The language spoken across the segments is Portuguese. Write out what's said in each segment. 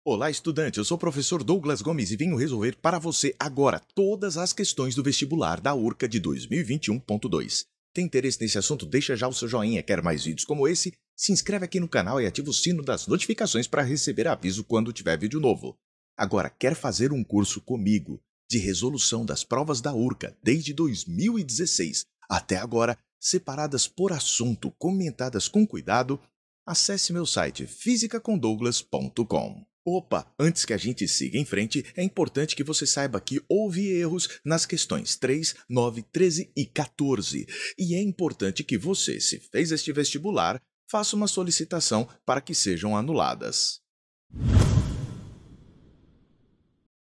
Olá, estudante! Eu sou o professor Douglas Gomes e venho resolver para você agora todas as questões do vestibular da URCA de 2021.2. Tem interesse nesse assunto? Deixa já o seu joinha. Quer mais vídeos como esse? Se inscreve aqui no canal e ativa o sino das notificações para receber aviso quando tiver vídeo novo. Agora, quer fazer um curso comigo de resolução das provas da URCA desde 2016 até agora, separadas por assunto, comentadas com cuidado? Acesse meu site fisicacondouglas.com. Opa, antes que a gente siga em frente, é importante que você saiba que houve erros nas questões 3, 9, 13 e 14. E é importante que você, se fez este vestibular, faça uma solicitação para que sejam anuladas.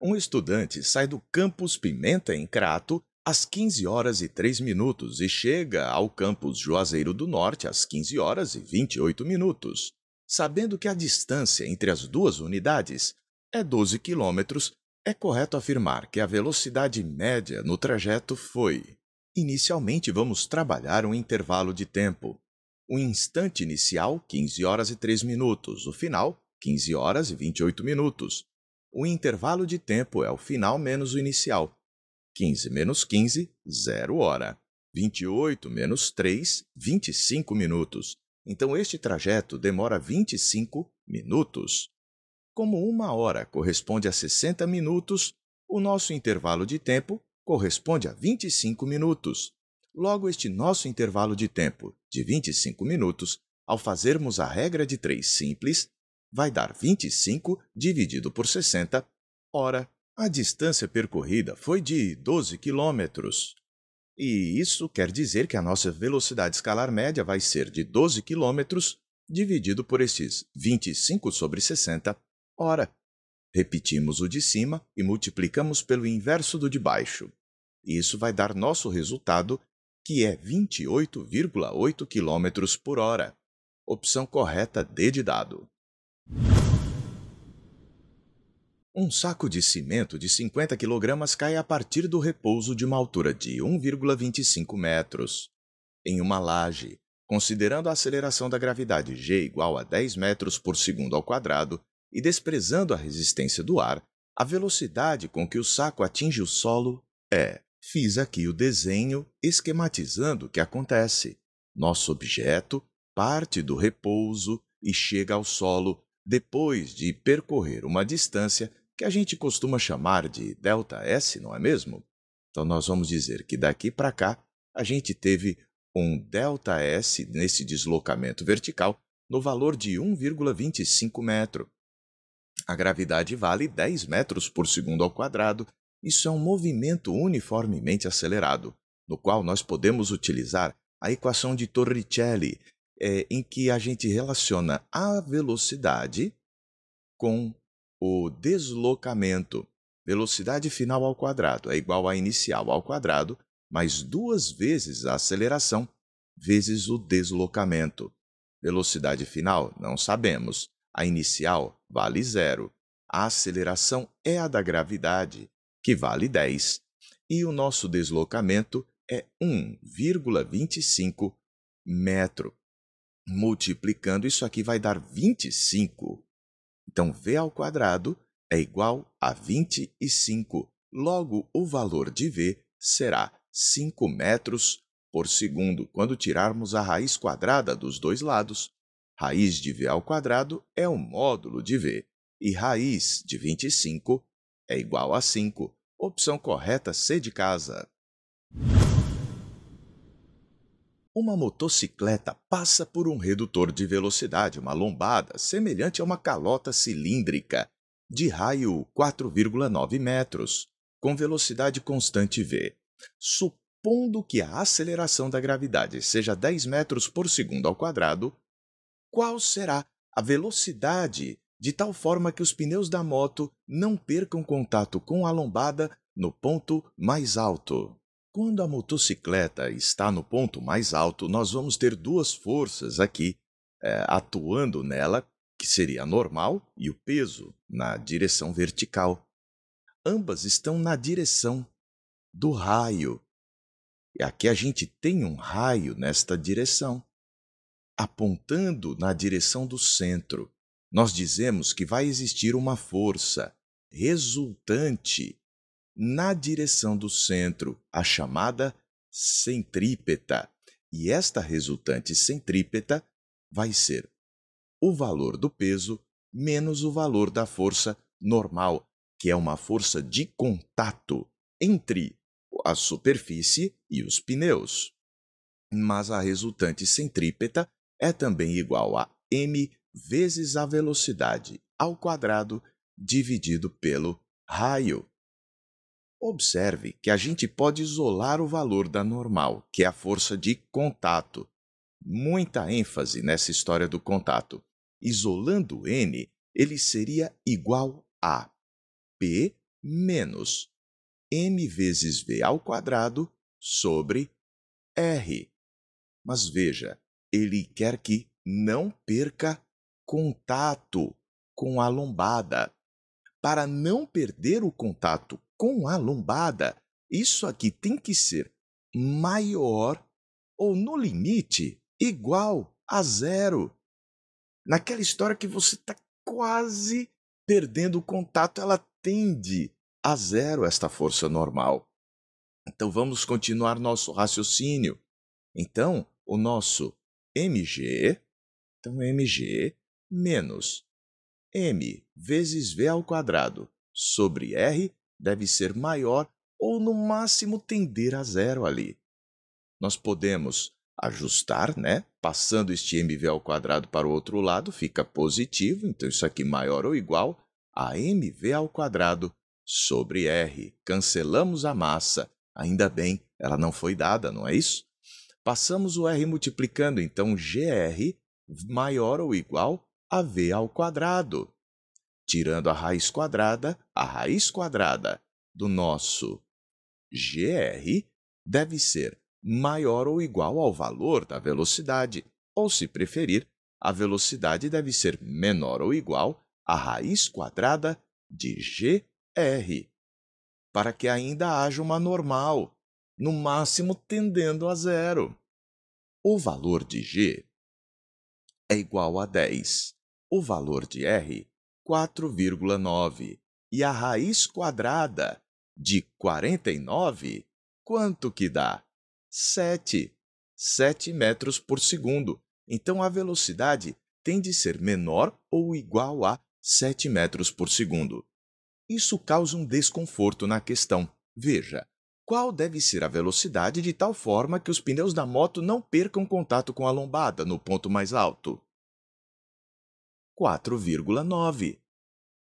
Um estudante sai do campus Pimenta, em Crato, às 15 horas e 3 minutos e chega ao campus Juazeiro do Norte às 15 horas e 28 minutos. Sabendo que a distância entre as duas unidades é 12 quilômetros, é correto afirmar que a velocidade média no trajeto foi... Inicialmente, vamos trabalhar um intervalo de tempo. O instante inicial, 15 horas e 3 minutos. O final, 15 horas e 28 minutos. O intervalo de tempo é o final menos o inicial. 15 menos 15, 0 hora. 28 menos 3, 25 minutos. Então, este trajeto demora 25 minutos. Como 1 hora corresponde a 60 minutos, o nosso intervalo de tempo corresponde a 25 minutos. Logo, este nosso intervalo de tempo de 25 minutos, ao fazermos a regra de 3 simples, vai dar 25 dividido por 60. Ora, a distância percorrida foi de 12 quilômetros. E isso quer dizer que a nossa velocidade escalar média vai ser de 12 km dividido por esses 25 sobre 60. Ora, repetimos o de cima e multiplicamos pelo inverso do de baixo. Isso vai dar nosso resultado, que é 28,8 km por hora. Opção correta D de dado. Um saco de cimento de 50 kg cai a partir do repouso de uma altura de 1,25 metros. Em uma laje, considerando a aceleração da gravidade G igual a 10 metros por segundo ao quadrado e desprezando a resistência do ar, a velocidade com que o saco atinge o solo é... Fiz aqui o desenho esquematizando o que acontece. Nosso objeto parte do repouso e chega ao solo depois de percorrer uma distância que a gente costuma chamar de ΔS, não é mesmo? Então, nós vamos dizer que daqui para cá, a gente teve um ΔS nesse deslocamento vertical no valor de 1,25 metro. A gravidade vale 10 metros por segundo ao quadrado. Isso é um movimento uniformemente acelerado, no qual nós podemos utilizar a equação de Torricelli, em que a gente relaciona a velocidade com o deslocamento. Velocidade final ao quadrado é igual a inicial ao quadrado, mais 2 vezes a aceleração, vezes o deslocamento. Velocidade final, não sabemos. A inicial vale 0. A aceleração é a da gravidade, que vale 10. E o nosso deslocamento é 1,25 metro. Multiplicando, isso aqui vai dar 25. Então, v ao quadrado é igual a 25. Logo, o valor de v será 5 metros por segundo quando tirarmos a raiz quadrada dos dois lados. Raiz de v ao quadrado é o módulo de v. E raiz de 25 é igual a 5. Opção correta C de casa. Uma motocicleta passa por um redutor de velocidade, uma lombada, semelhante a uma calota cilíndrica, de raio 4,9 metros, com velocidade constante v. Supondo que a aceleração da gravidade seja 10 metros por segundo ao quadrado, qual será a velocidade de tal forma que os pneus da moto não percam contato com a lombada no ponto mais alto? Quando a motocicleta está no ponto mais alto, nós vamos ter 2 forças aqui atuando nela, que seria a normal e o peso na direção vertical. Ambas estão na direção do raio. E aqui a gente tem um raio nesta direção, apontando na direção do centro. nós dizemos que vai existir uma força resultante na direção do centro, a chamada centrípeta. E esta resultante centrípeta vai ser o valor do peso menos o valor da força normal, que é uma força de contato entre a superfície e os pneus. Mas a resultante centrípeta é também igual a m vezes a velocidade ao quadrado dividido pelo raio. Observe que a gente pode isolar o valor da normal, que é a força de contato. Muita ênfase nessa história do contato. Isolando N, ele seria igual a P menos m vezes v ao quadrado sobre R. Mas veja, ele quer que não perca contato com a lombada. Para não perder o contato com a lombada, isso aqui tem que ser maior ou, no limite, igual a zero. Naquela história que você está quase perdendo o contato, ela tende a zero, esta força normal. Então, vamos continuar nosso raciocínio. Então, o nosso mg, mg menos m vezes v ao quadrado sobre r deve ser maior ou, no máximo, tender a zero ali. Nós podemos ajustar, né? Passando este mv ao quadrado para o outro lado, fica positivo. Então, isso aqui maior ou igual a mv ao quadrado sobre r. Cancelamos a massa. Ainda bem, ela não foi dada, não é isso? Passamos o r multiplicando, então gr maior ou igual a v ao quadrado. Tirando a raiz quadrada do nosso gr deve ser maior ou igual ao valor da velocidade. Ou, se preferir, a velocidade deve ser menor ou igual à raiz quadrada de gr, para que ainda haja uma normal, no máximo tendendo a zero. O valor de g é igual a 10, o valor de r, 4,9, e a raiz quadrada de 49, quanto que dá? 7 metros por segundo. Então, a velocidade tem de ser menor ou igual a 7 metros por segundo. Isso causa um desconforto na questão. Veja, qual deve ser a velocidade de tal forma que os pneus da moto não percam contato com a lombada no ponto mais alto? 4,9.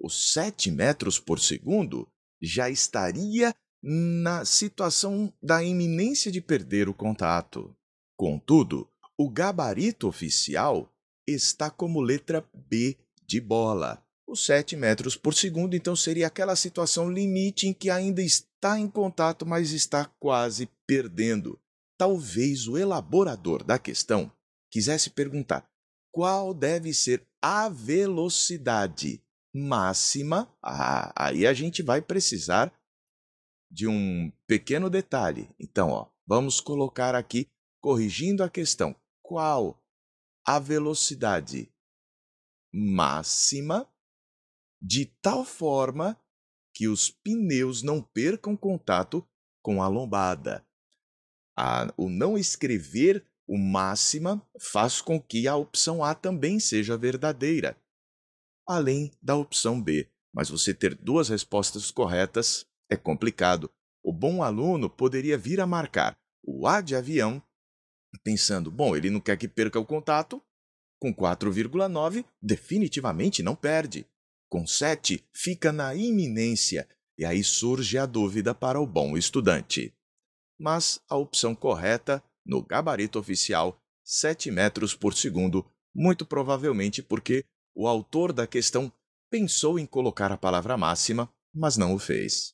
Os 7 metros por segundo já estaria na situação da iminência de perder o contato. Contudo, o gabarito oficial está como letra B de bola. Os 7 metros por segundo, então, seria aquela situação limite em que ainda está em contato, mas está quase perdendo. Talvez o elaborador da questão quisesse perguntar qual deve ser a velocidade máxima. Aí a gente vai precisar de um pequeno detalhe. Então, vamos colocar aqui, corrigindo a questão, qual a velocidade máxima de tal forma que os pneus não percam contato com a lombada. O não escrever o máxima faz com que a opção A também seja verdadeira, além da opção B. Mas você ter duas respostas corretas é complicado. O bom aluno poderia vir a marcar o A de avião, pensando, bom, ele não quer que perca o contato, com 4,9 definitivamente não perde. Com 7 fica na iminência, e aí surge a dúvida para o bom estudante. Mas a opção correta, no gabarito oficial, 7 metros por segundo, muito provavelmente porque o autor da questão pensou em colocar a palavra máxima, mas não o fez.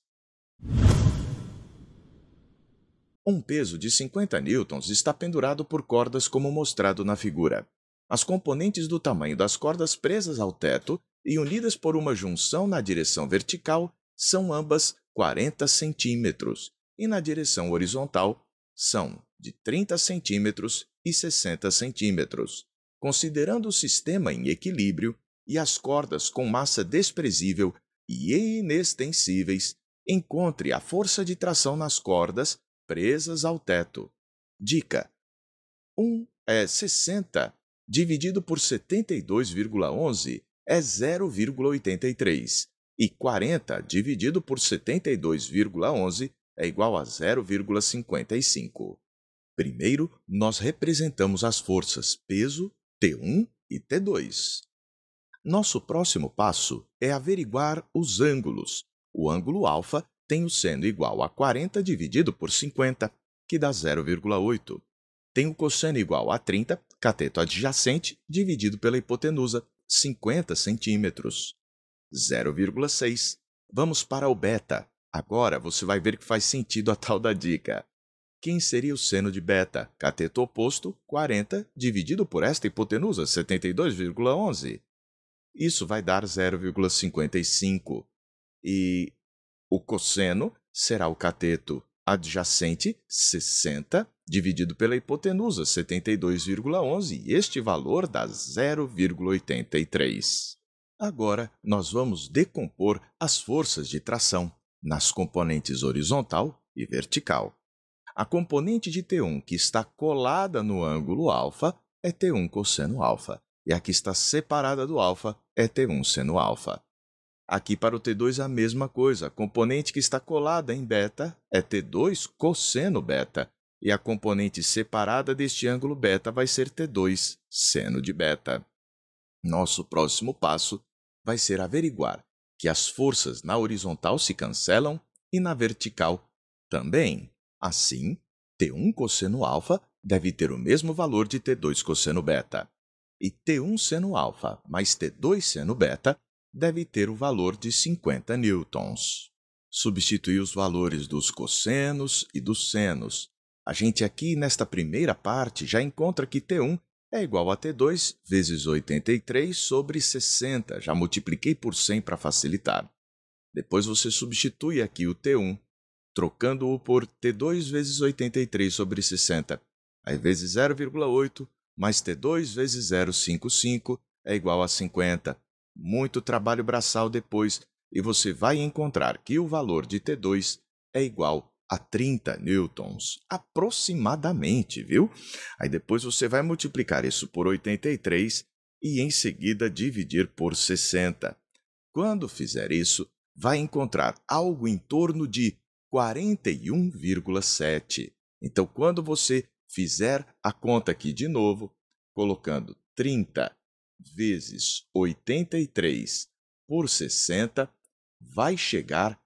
Um peso de 50 newtons está pendurado por cordas como mostrado na figura. As componentes do tamanho das cordas presas ao teto e unidas por uma junção na direção vertical são ambas 40 centímetros e na direção horizontal são de 30 centímetros e 60 centímetros. Considerando o sistema em equilíbrio e as cordas com massa desprezível e inextensíveis, encontre a força de tração nas cordas presas ao teto. Dica: 1 é 60, dividido por 72,11 é 0,83, e 40 dividido por 72,11 é igual a 0,55. Primeiro, nós representamos as forças peso, T1 e T2. Nosso próximo passo é averiguar os ângulos. O ângulo alfa tem o seno igual a 40 dividido por 50, que dá 0,8. Tem o cosseno igual a 30, cateto adjacente, dividido pela hipotenusa, 50 centímetros. 0,6. Vamos para o beta. Agora você vai ver que faz sentido a tal da dica. Quem seria o seno de beta? Cateto oposto, 40, dividido por esta hipotenusa, 72,11. Isso vai dar 0,55. E o cosseno será o cateto adjacente, 60, dividido pela hipotenusa, 72,11, e este valor dá 0,83. Agora, nós vamos decompor as forças de tração nas componentes horizontal e vertical. A componente de T1 que está colada no ângulo alfa é T1 cosseno alfa, e a que está separada do alfa é T1 seno alfa. Aqui para o T2 a mesma coisa, a componente que está colada em beta é T2 cosseno beta, e a componente separada deste ângulo beta vai ser T2 seno de beta. Nosso próximo passo vai ser averiguar que as forças na horizontal se cancelam e na vertical também. Assim, T1 cosseno alfa deve ter o mesmo valor de T2 cosseno beta. E T1 seno alfa mais T2 seno beta deve ter o valor de 50 newtons. Substituir os valores dos cossenos e dos senos. A gente aqui, nesta primeira parte, já encontra que T1 é igual a T2 vezes 83 sobre 60. Já multipliquei por 100 para facilitar. Depois você substitui aqui o T1, trocando-o por T2 vezes 83 sobre 60. Aí vezes 0,8 mais T2 vezes 0,55 é igual a 50. Muito trabalho braçal depois, e você vai encontrar que o valor de T2 é igual a 30 newtons, aproximadamente, viu? Aí depois você vai multiplicar isso por 83 e em seguida dividir por 60. Quando fizer isso, vai encontrar algo em torno de 41,7. Então, quando você fizer a conta aqui de novo, colocando 30 vezes 83 por 60, vai chegar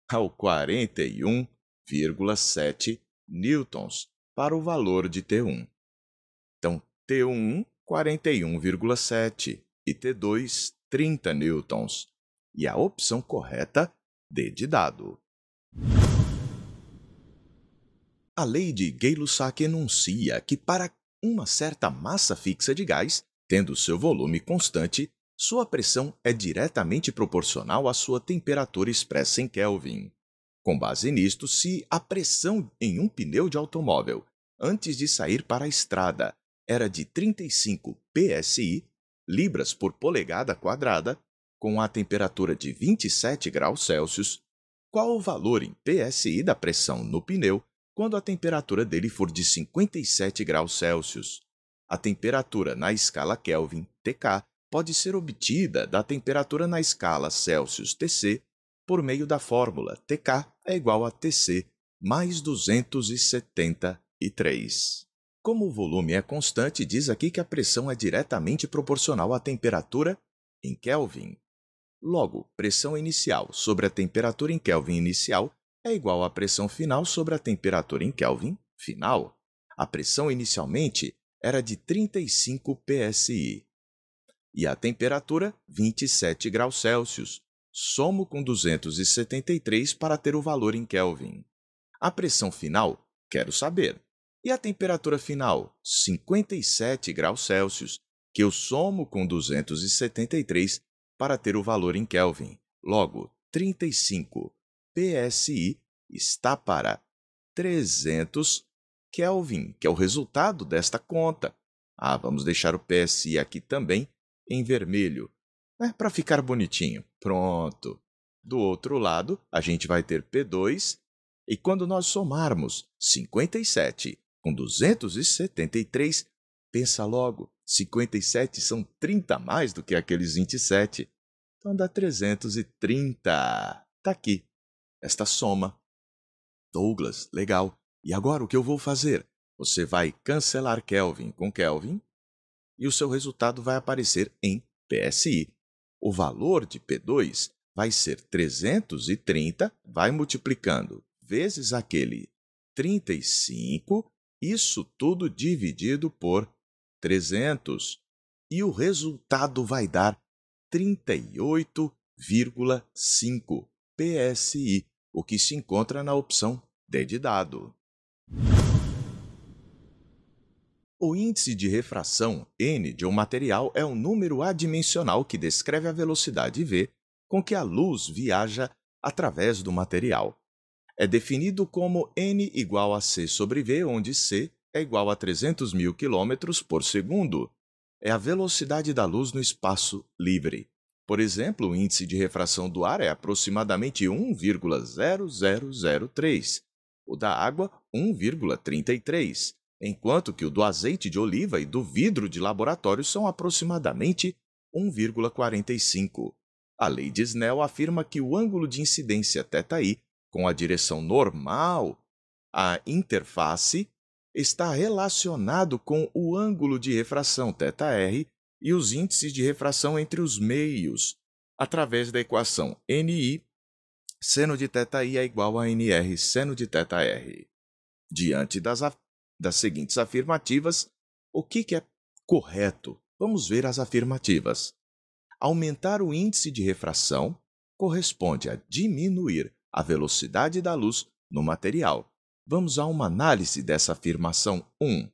ao 41,7 newtons para o valor de T1. Então, T1, 41,7 e T2, 30 newtons. E a opção correta, D de dado. A lei de Gay-Lussac enuncia que para uma certa massa fixa de gás, tendo seu volume constante, sua pressão é diretamente proporcional à sua temperatura expressa em Kelvin. Com base nisto, se a pressão em um pneu de automóvel, antes de sair para a estrada, era de 35 psi, libras por polegada quadrada, com a temperatura de 27 graus Celsius, qual o valor em psi da pressão no pneu quando a temperatura dele for de 57 graus Celsius? A temperatura na escala Kelvin, TK, pode ser obtida da temperatura na escala Celsius, TC, por meio da fórmula TK é igual a TC mais 273. Como o volume é constante, diz aqui que a pressão é diretamente proporcional à temperatura em Kelvin. Logo, pressão inicial sobre a temperatura em Kelvin inicial é igual à pressão final sobre a temperatura em Kelvin final. A pressão inicialmente era de 35 psi. E a temperatura, 27 graus Celsius. Somo com 273 para ter o valor em Kelvin. A pressão final, quero saber. E a temperatura final, 57 graus Celsius, que eu somo com 273 para ter o valor em Kelvin. Logo, 35 psi está para 300 Kelvin, que é o resultado desta conta. Vamos deixar o psi aqui também em vermelho. Para ficar bonitinho. Pronto. Do outro lado, a gente vai ter P2, e quando nós somarmos 57 com 273, pensa logo, 57 são 30 a mais do que aqueles 27. Então dá 330. Tá aqui, esta soma. Douglas, legal. E agora o que eu vou fazer? Você vai cancelar Kelvin com Kelvin e o seu resultado vai aparecer em PSI. O valor de P2 vai ser 330, vai multiplicando vezes aquele 35, isso tudo dividido por 300. E o resultado vai dar 38,5 PSI, o que se encontra na opção D de dado. O índice de refração, N, de um material é um número adimensional que descreve a velocidade v com que a luz viaja através do material. É definido como N igual a c sobre v, onde c é igual a 300.000 km por segundo. É a velocidade da luz no espaço livre. Por exemplo, o índice de refração do ar é aproximadamente 1,0003, o da água 1,33, enquanto que o do azeite de oliva e do vidro de laboratório são aproximadamente 1,45. A lei de Snell afirma que o ângulo de incidência θi, com a direção normal à interface, está relacionado com o ângulo de refração θr e os índices de refração entre os meios, através da equação NI, seno de θi é igual a NR seno de θr. Diante das seguintes afirmativas, o que é correto? Vamos ver as afirmativas. Aumentar o índice de refração corresponde a diminuir a velocidade da luz no material. Vamos a uma análise dessa afirmação 1.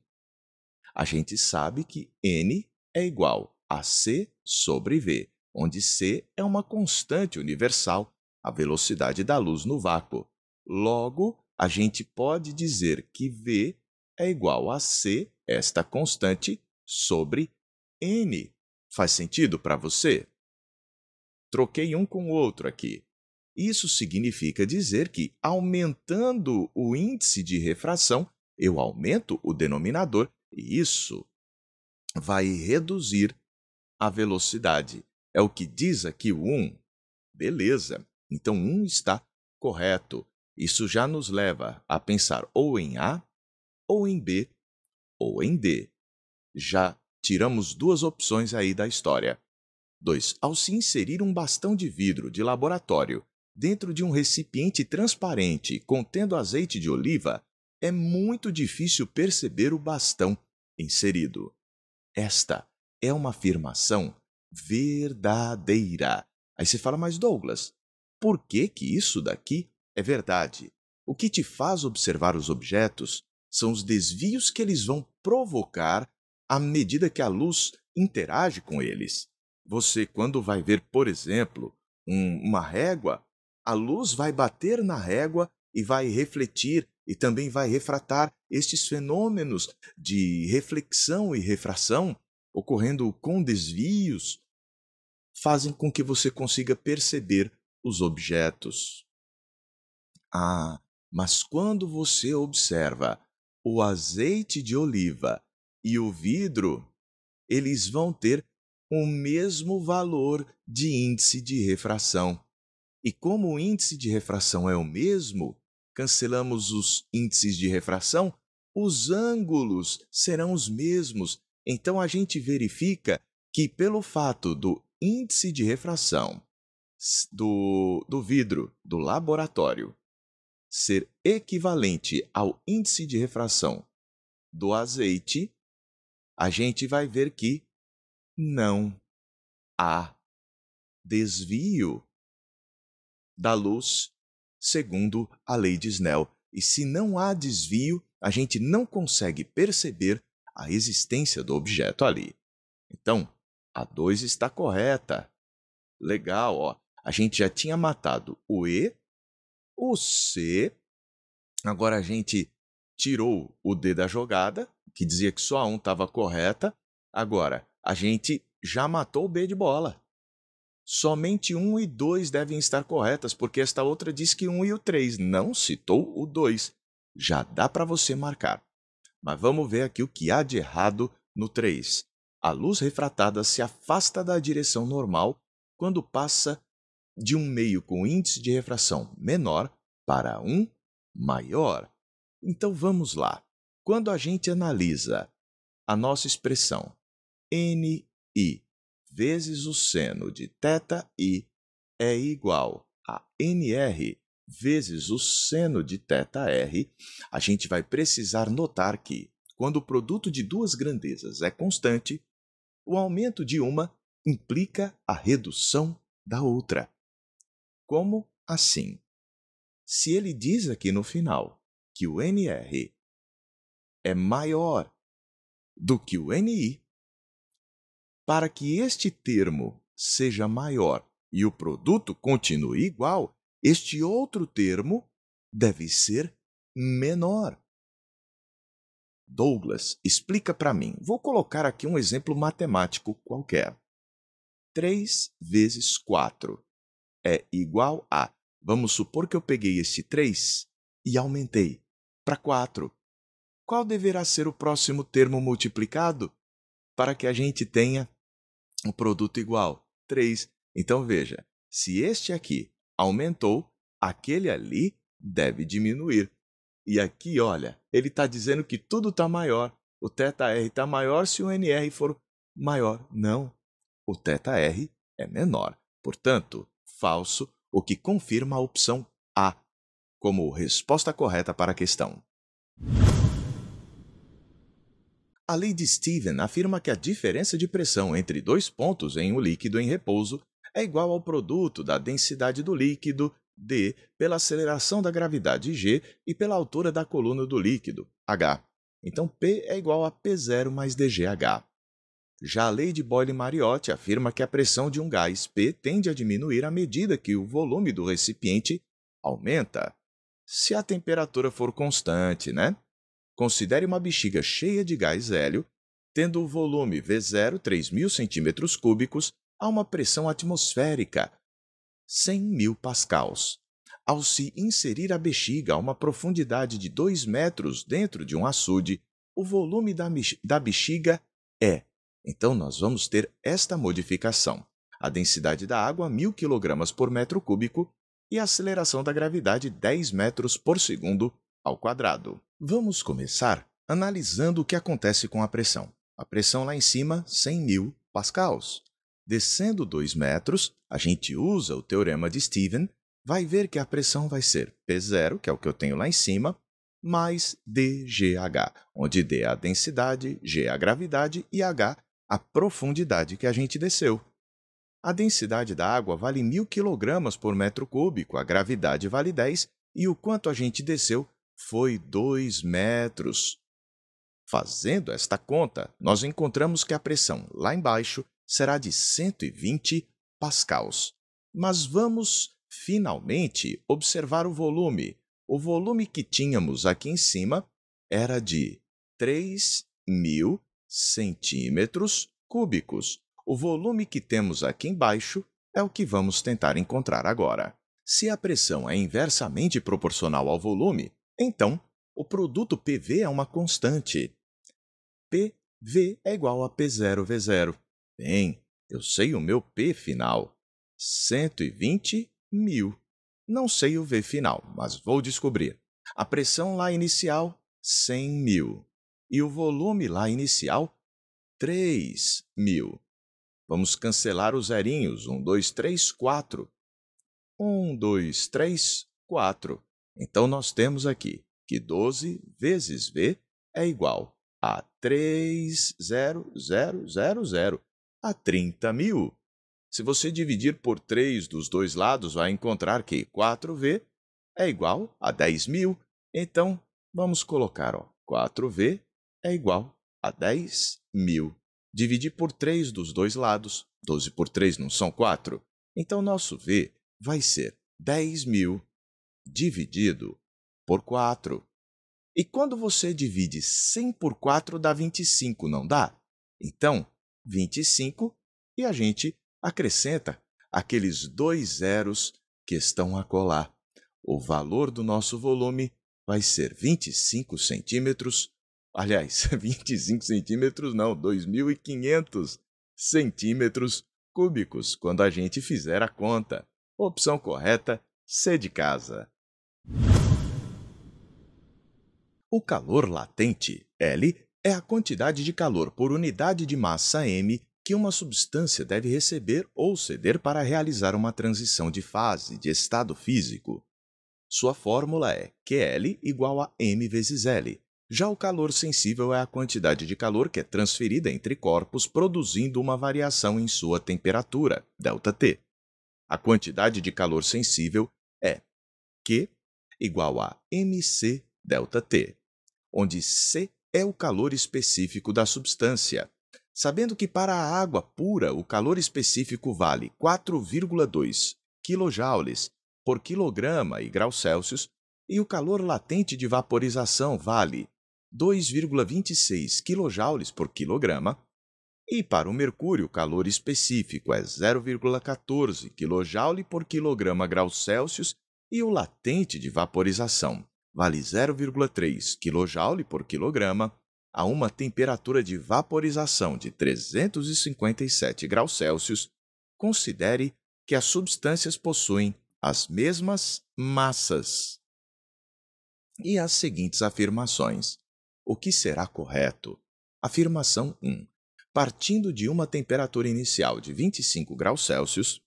A gente sabe que N é igual a C sobre V, onde C é uma constante universal, a velocidade da luz no vácuo. Logo, a gente pode dizer que V é igual a C, esta constante, sobre N. Faz sentido para você? Troquei um com o outro aqui. Isso significa dizer que, aumentando o índice de refração, eu aumento o denominador e isso vai reduzir a velocidade. É o que diz aqui o 1. Beleza, então 1 está correto. Isso já nos leva a pensar ou em A, ou em B, ou em D. Já tiramos duas opções aí da história. 2. Ao se inserir um bastão de vidro de laboratório dentro de um recipiente transparente contendo azeite de oliva, é muito difícil perceber o bastão inserido. Esta é uma afirmação verdadeira. Aí você fala, mas Douglas, por que isso daqui é verdade? O que te faz observar os objetos são os desvios que eles vão provocar à medida que a luz interage com eles. Você, quando vai ver, por exemplo, uma régua, a luz vai bater na régua e vai refletir e também vai refratar. Estes fenômenos de reflexão e refração, ocorrendo com desvios, fazem com que você consiga perceber os objetos. Mas quando você observa o azeite de oliva e o vidro, eles vão ter o mesmo valor de índice de refração. E como o índice de refração é o mesmo, cancelamos os índices de refração, os ângulos serão os mesmos. Então, a gente verifica que, pelo fato do índice de refração do vidro do laboratório ser equivalente ao índice de refração do azeite, a gente vai ver que não há desvio da luz segundo a lei de Snell. E se não há desvio, a gente não consegue perceber a existência do objeto ali. Então, a 2 está correta. Legal, ó. A gente já tinha matado o E, o C. Agora a gente tirou o D da jogada, que dizia que só a 1 estava correta. Agora, a gente já matou o B de bola. Somente 1 e 2 devem estar corretas, porque esta outra diz que 1 e o 3 não citou o 2. Já dá para você marcar. Mas vamos ver aqui o que há de errado no 3. A luz refratada se afasta da direção normal quando passa de um meio com índice de refração menor para um maior. Então vamos lá. Quando a gente analisa a nossa expressão NI vezes o seno de θi é igual a NR vezes o seno de θr, a gente vai precisar notar que, quando o produto de duas grandezas é constante, o aumento de uma implica a redução da outra. Como assim? Se ele diz aqui no final que o NR é maior do que o NI, para que este termo seja maior e o produto continue igual, este outro termo deve ser menor. Douglas, explica para mim. Vou colocar aqui um exemplo matemático qualquer. 3 vezes 4 é igual a... Vamos supor que eu peguei esse 3 e aumentei para 4. Qual deverá ser o próximo termo multiplicado para que a gente tenha um produto igual? 3. Então, veja, se este aqui aumentou, aquele ali deve diminuir. E aqui, olha, ele está dizendo que tudo está maior. O θr está maior se o NR for maior. Não, o θr é menor. Portanto, falso, o que confirma a opção A como resposta correta para a questão. A lei de Stephen afirma que a diferença de pressão entre dois pontos em um líquido em repouso é igual ao produto da densidade do líquido, d, pela aceleração da gravidade, g, e pela altura da coluna do líquido, h. Então, P é igual a P0 mais dGH. Já a lei de Boyle-Mariotti afirma que a pressão de um gás P tende a diminuir à medida que o volume do recipiente aumenta. Se a temperatura for constante, né? Considere uma bexiga cheia de gás hélio, tendo o volume V0 3.000 cm3 a uma pressão atmosférica 100.000 pascals. Ao se inserir a bexiga a uma profundidade de 2 metros dentro de um açude, o volume da bexiga é. Então, nós vamos ter esta modificação. A densidade da água, 1.000 kg por metro cúbico, e a aceleração da gravidade, 10 metros por segundo ao quadrado. Vamos começar analisando o que acontece com a pressão. A pressão lá em cima, 100.000 pascals. Descendo 2 metros, a gente usa o teorema de Stephen, vai ver que a pressão vai ser P0, que é o que eu tenho lá em cima, mais dGH, onde D é a densidade, G é a gravidade e H a profundidade que a gente desceu. A densidade da água vale 1.000 kg por metro cúbico, a gravidade vale 10 e o quanto a gente desceu foi 2 metros. Fazendo esta conta, nós encontramos que a pressão lá embaixo será de 120 pascals. Mas vamos, finalmente, observar o volume. O volume que tínhamos aqui em cima era de 3.000 centímetros cúbicos. O volume que temos aqui embaixo é o que vamos tentar encontrar agora. Se a pressão é inversamente proporcional ao volume, então o produto PV é uma constante. PV é igual a P0V0. Bem, eu sei o meu P final, 120.000. Não sei o V final, mas vou descobrir. A pressão lá inicial, 100.000. E o volume lá inicial, 3.000. Vamos cancelar os zerinhos. 1, 2, 3, 4. 1, 2, 3, 4. Então, nós temos aqui que 12 vezes V é igual a 3.000.000, a 30.000. Se você dividir por 3 dos dois lados, vai encontrar que 4V é igual a 10.000. Então, vamos colocar 4V é igual a 10.000. Dividir por 3 dos dois lados, 12 por 3 não são 4? Então, nosso V vai ser 10.000 dividido por 4. E quando você divide 100 por 4, dá 25, não dá? Então, 25 e a gente acrescenta aqueles dois zeros que estão a colar. O valor do nosso volume vai ser 25 centímetros, aliás, 25 centímetros não, 2.500 centímetros cúbicos, quando a gente fizer a conta. Opção correta, C de casa. O calor latente, L, é a quantidade de calor por unidade de massa m que uma substância deve receber ou ceder para realizar uma transição de fase, de estado físico. Sua fórmula é QL igual a m vezes L. Já o calor sensível é a quantidade de calor que é transferida entre corpos, produzindo uma variação em sua temperatura, ΔT. A quantidade de calor sensível é Q igual a mc ΔT, onde C é o calor específico da substância. Sabendo que para a água pura o calor específico vale 4,2 kJ por quilograma e graus Celsius, e o calor latente de vaporização vale 2,26 kJ por quilograma, e para o mercúrio o calor específico é 0,14 kJ por quilograma graus Celsius e o latente de vaporização vale 0,3 kJ por quilograma, a uma temperatura de vaporização de 357 graus Celsius. Considere que as substâncias possuem as mesmas massas. E as seguintes afirmações. O que será correto? Afirmação 1. Partindo de uma temperatura inicial de 25 graus Celsius,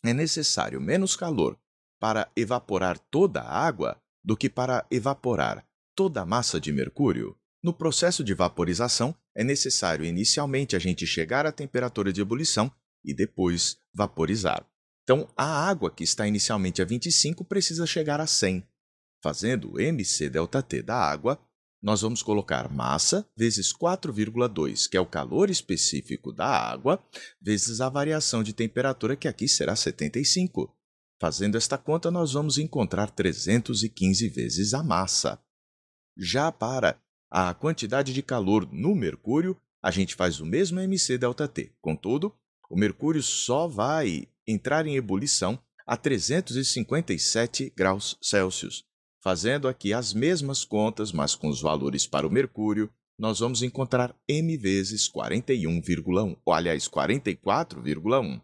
é necessário menos calor para evaporar toda a água do que para evaporar toda a massa de mercúrio. No processo de vaporização, é necessário inicialmente a gente chegar à temperatura de ebulição e depois vaporizar. Então, a água que está inicialmente a 25 precisa chegar a 100. Fazendo o mc∆T da água, nós vamos colocar massa vezes 4,2, que é o calor específico da água, vezes a variação de temperatura, que aqui será 75. Fazendo esta conta, nós vamos encontrar 315 vezes a massa. Já para a quantidade de calor no mercúrio, a gente faz o mesmo mc∆T. Contudo, o mercúrio só vai entrar em ebulição a 357 graus Celsius. Fazendo aqui as mesmas contas, mas com os valores para o mercúrio, nós vamos encontrar m vezes 41,1, ou aliás, 44,1.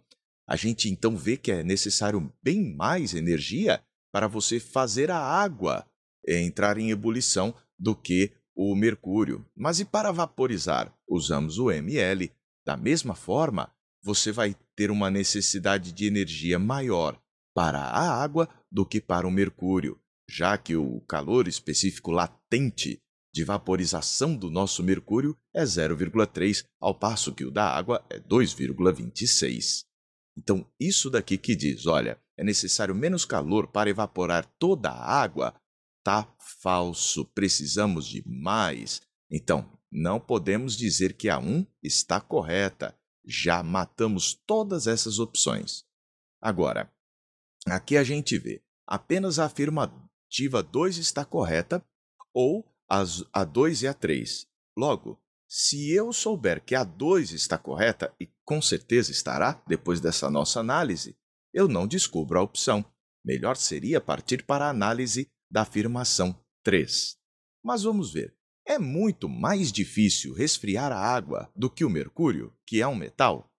A gente então vê que é necessário bem mais energia para você fazer a água entrar em ebulição do que o mercúrio. Mas e para vaporizar? Usamos o ml. Da mesma forma, você vai ter uma necessidade de energia maior para a água do que para o mercúrio, já que o calor específico latente de vaporização do nosso mercúrio é 0,3, ao passo que o da água é 2,26. Então, isso daqui que diz, olha, é necessário menos calor para evaporar toda a água, tá falso, precisamos de mais. Então, não podemos dizer que a 1 está correta, já matamos todas essas opções. Agora, aqui a gente vê, apenas a afirmativa 2 está correta, ou a 2 e a 3. Logo, se eu souber que a 2 está correta, e com certeza estará depois dessa nossa análise, eu não descubro a opção. Melhor seria partir para a análise da afirmação 3. Mas vamos ver. É muito mais difícil resfriar a água do que o mercúrio, que é um metal?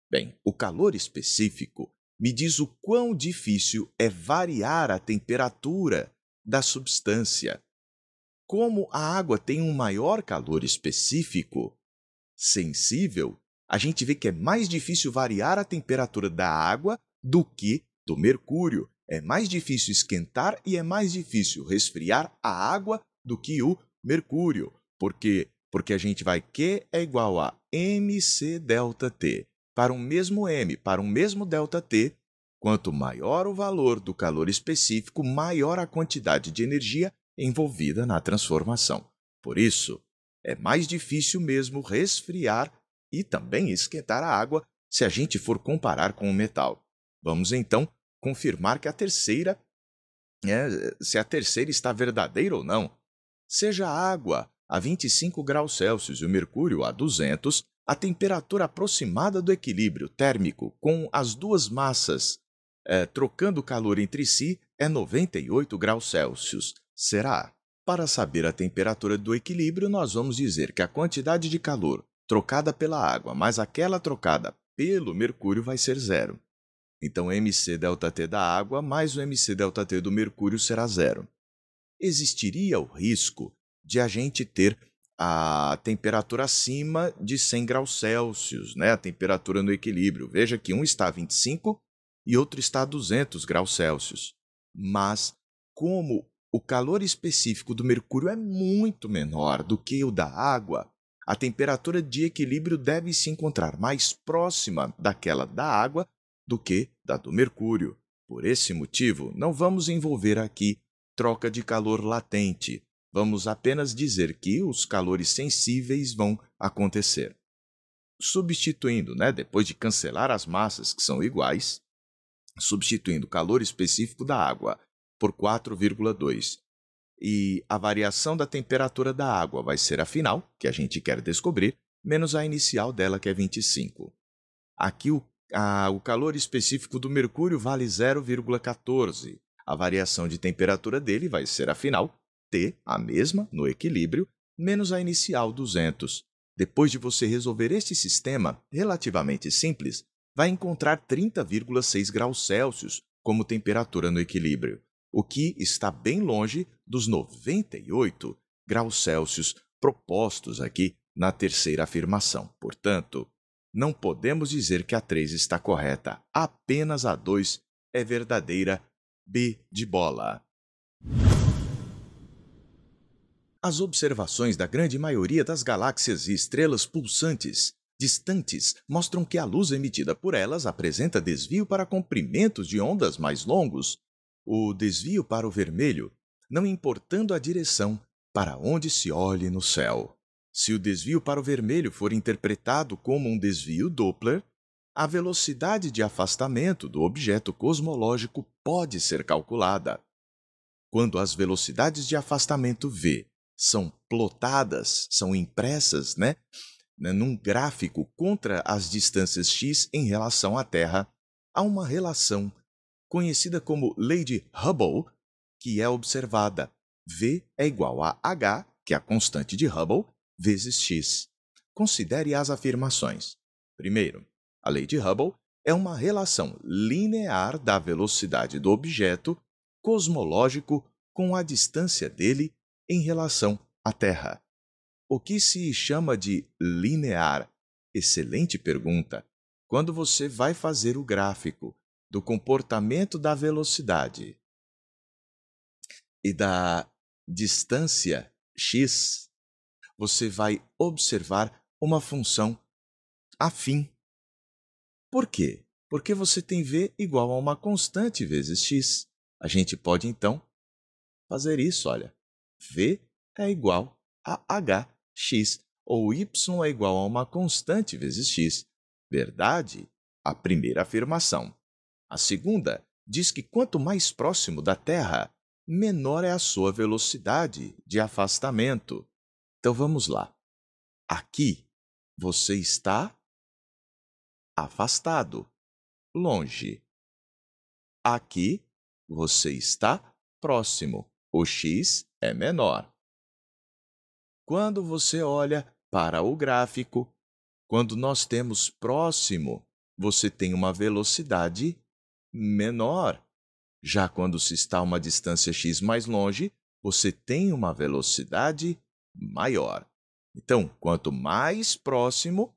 Bem, o calor específico me diz o quão difícil é variar a temperatura da substância. Como a água tem um maior calor específico, sensível, a gente vê que é mais difícil variar a temperatura da água do que do mercúrio. É mais difícil esquentar e é mais difícil resfriar a água do que o mercúrio. Por quê? Porque a gente vai Q é igual a mc∆T. Para um mesmo m, para um mesmo ΔT, quanto maior o valor do calor específico, maior a quantidade de energia envolvida na transformação. Por isso, é mais difícil mesmo resfriar e também esquentar a água se a gente for comparar com o metal. Vamos então confirmar que se a terceira está verdadeira ou não. Seja a água a 25 graus Celsius e o mercúrio a 200, a temperatura aproximada do equilíbrio térmico com as duas massas trocando calor entre si é 98 graus Celsius. Será? Para saber a temperatura do equilíbrio, nós vamos dizer que a quantidade de calor trocada pela água mais aquela trocada pelo mercúrio vai ser zero. Então, mc∆T da água mais o mc∆T do mercúrio será zero. Existiria o risco de a gente ter a temperatura acima de 100 graus Celsius, né? A temperatura no equilíbrio. Veja que um está a 25 e outro está a 200 graus Celsius. Mas, como o calor específico do mercúrio é muito menor do que o da água, a temperatura de equilíbrio deve se encontrar mais próxima daquela da água do que da do mercúrio. Por esse motivo, não vamos envolver aqui troca de calor latente. Vamos apenas dizer que os calores sensíveis vão acontecer. Substituindo, depois de cancelar as massas que são iguais, substituindo o calor específico da água por 4,2. E a variação da temperatura da água vai ser a final, que a gente quer descobrir, menos a inicial dela, que é 25. Aqui o calor específico do mercúrio vale 0,14. A variação de temperatura dele vai ser a final, T, a mesma, no equilíbrio, menos a inicial, 200. Depois de você resolver este sistema relativamente simples, vai encontrar 30,6 graus Celsius como temperatura no equilíbrio, o que está bem longe dos 98 graus Celsius propostos aqui na terceira afirmação. Portanto, não podemos dizer que a 3 está correta, apenas a 2 é verdadeira. B de bola. As observações da grande maioria das galáxias e estrelas pulsantes distantes mostram que a luz emitida por elas apresenta desvio para comprimentos de ondas mais longos. O desvio para o vermelho, não importando a direção para onde se olhe no céu. Se o desvio para o vermelho for interpretado como um desvio Doppler, a velocidade de afastamento do objeto cosmológico pode ser calculada. Quando as velocidades de afastamento V são plotadas, são impressas, num gráfico contra as distâncias x em relação à Terra, há uma relação conhecida como Lei de Hubble, que é observada. V é igual a h, que é a constante de Hubble, vezes x. Considere as afirmações. Primeiro, a lei de Hubble é uma relação linear da velocidade do objeto cosmológico com a distância dele em relação à Terra. O que se chama de linear? Excelente pergunta. Quando você vai fazer o gráfico do comportamento da velocidade e da distância x, você vai observar uma função afim. Por quê? Porque você tem V igual a uma constante vezes x. A gente pode, então, fazer isso, olha. V é igual a hx, ou y é igual a uma constante vezes x. Verdade? A primeira afirmação. A segunda diz que quanto mais próximo da Terra, menor é a sua velocidade de afastamento. Então, vamos lá. Aqui, você está afastado, longe. Aqui, você está próximo. O x é menor. Quando você olha para o gráfico, quando nós temos próximo, você tem uma velocidade menor. Já quando se está a uma distância x mais longe, você tem uma velocidade maior. Então, quanto mais próximo,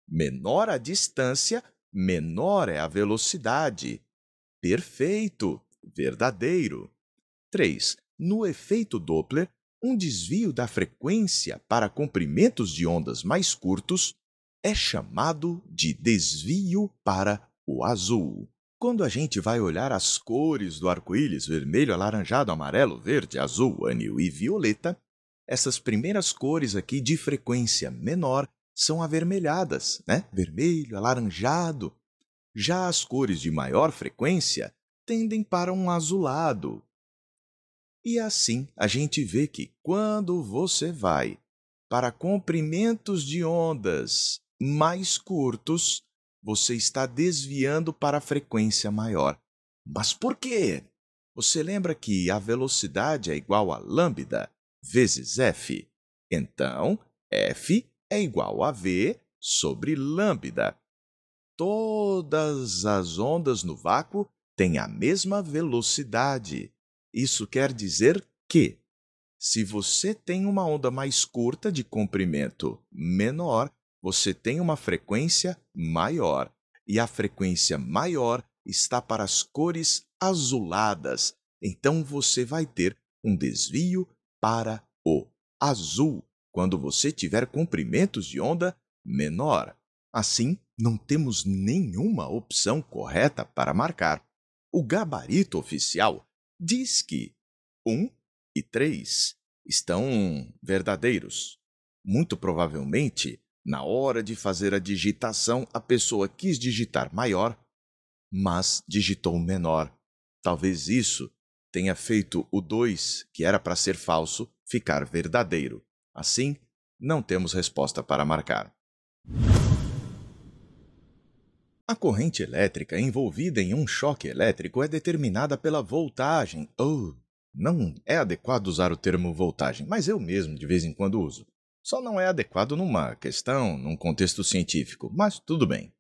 menor a distância, menor é a velocidade. Perfeito, verdadeiro. 3. No efeito Doppler, um desvio da frequência para comprimentos de ondas mais curtos é chamado de desvio para o azul. Quando a gente vai olhar as cores do arco-íris, vermelho, alaranjado, amarelo, verde, azul, anil e violeta, essas primeiras cores aqui de frequência menor são avermelhadas, Vermelho, alaranjado. Já as cores de maior frequência tendem para um azulado. E assim, a gente vê que quando você vai para comprimentos de ondas mais curtos, você está desviando para a frequência maior. Mas por quê? Você lembra que a velocidade é igual a lambda vezes f? Então, f é igual a v sobre lambda. Todas as ondas no vácuo têm a mesma velocidade. Isso quer dizer que, se você tem uma onda mais curta de comprimento menor, você tem uma frequência maior. E a frequência maior está para as cores azuladas. Então, você vai ter um desvio para o azul quando você tiver comprimentos de onda menor. Assim, não temos nenhuma opção correta para marcar. O gabarito oficial diz que 1 e 3 estão verdadeiros. Muito provavelmente, na hora de fazer a digitação, a pessoa quis digitar maior, mas digitou menor. Talvez isso tenha feito o 2, que era para ser falso, ficar verdadeiro. Assim, não temos resposta para marcar. A corrente elétrica envolvida em um choque elétrico é determinada pela voltagem. Não é adequado usar o termo voltagem, mas eu mesmo de vez em quando uso. Só não é adequado numa questão, num contexto científico, mas tudo bem.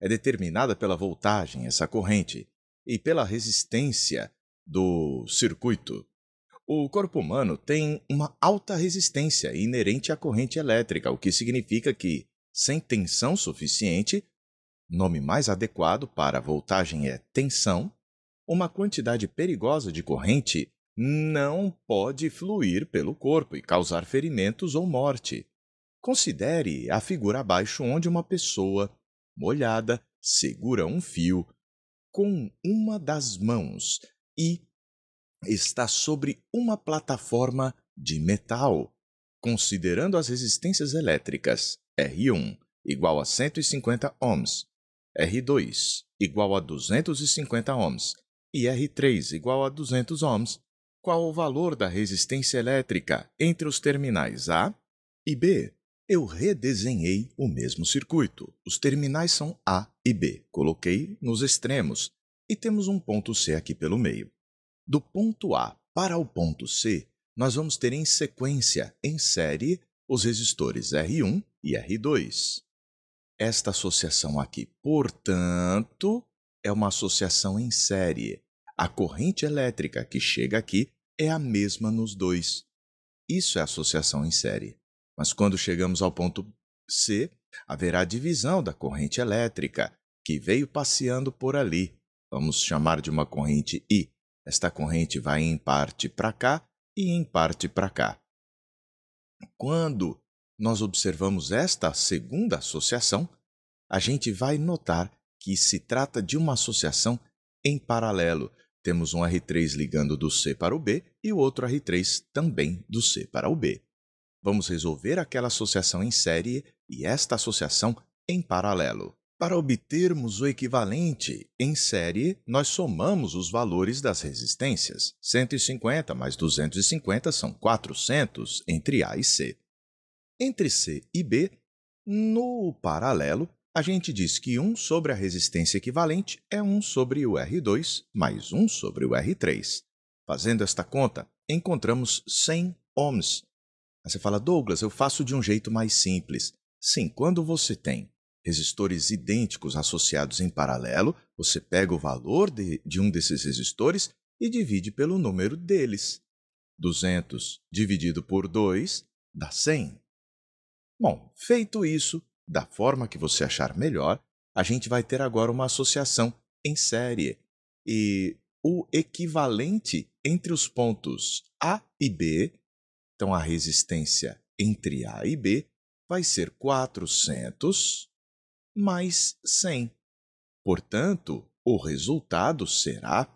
É determinada pela voltagem, essa corrente, e pela resistência do circuito. O corpo humano tem uma alta resistência inerente à corrente elétrica, o que significa que, sem tensão suficiente, nome mais adequado para a voltagem é tensão, uma quantidade perigosa de corrente não pode fluir pelo corpo e causar ferimentos ou morte. Considere a figura abaixo onde uma pessoa, molhada, segura um fio com uma das mãos e está sobre uma plataforma de metal. Considerando as resistências elétricas, R1 igual a 150 ohms, R2 igual a 250 ohms e R3 igual a 200 ohms, qual o valor da resistência elétrica entre os terminais A e B? Eu redesenhei o mesmo circuito. Os terminais são A e B. Coloquei nos extremos e temos um ponto C aqui pelo meio. Do ponto A para o ponto C, nós vamos ter em sequência, em série, os resistores R1 e R2. Esta associação aqui, portanto, é uma associação em série. A corrente elétrica que chega aqui é a mesma nos dois. Isso é associação em série. Mas quando chegamos ao ponto C, haverá divisão da corrente elétrica que veio passeando por ali. Vamos chamar de uma corrente I. Esta corrente vai em parte para cá e em parte para cá. Quando nós observamos esta segunda associação, a gente vai notar que se trata de uma associação em paralelo. Temos um R3 ligando do C para o B e o outro R3 também do C para o B. Vamos resolver aquela associação em série e esta associação em paralelo. Para obtermos o equivalente em série, nós somamos os valores das resistências. 150 mais 250 são 400 entre A e C. Entre C e B, no paralelo, a gente diz que 1 sobre a resistência equivalente é 1 sobre o R2 mais 1 sobre o R3. Fazendo esta conta, encontramos 100 ohms. Aí você fala, Douglas, eu faço de um jeito mais simples. Sim, quando você tem resistores idênticos associados em paralelo, você pega o valor de um desses resistores e divide pelo número deles. 200 dividido por 2 dá 100. Bom, feito isso, da forma que você achar melhor, a gente vai ter agora uma associação em série. E o equivalente entre os pontos A e B, então a resistência entre A e B, vai ser 400 mais 100. Portanto, o resultado será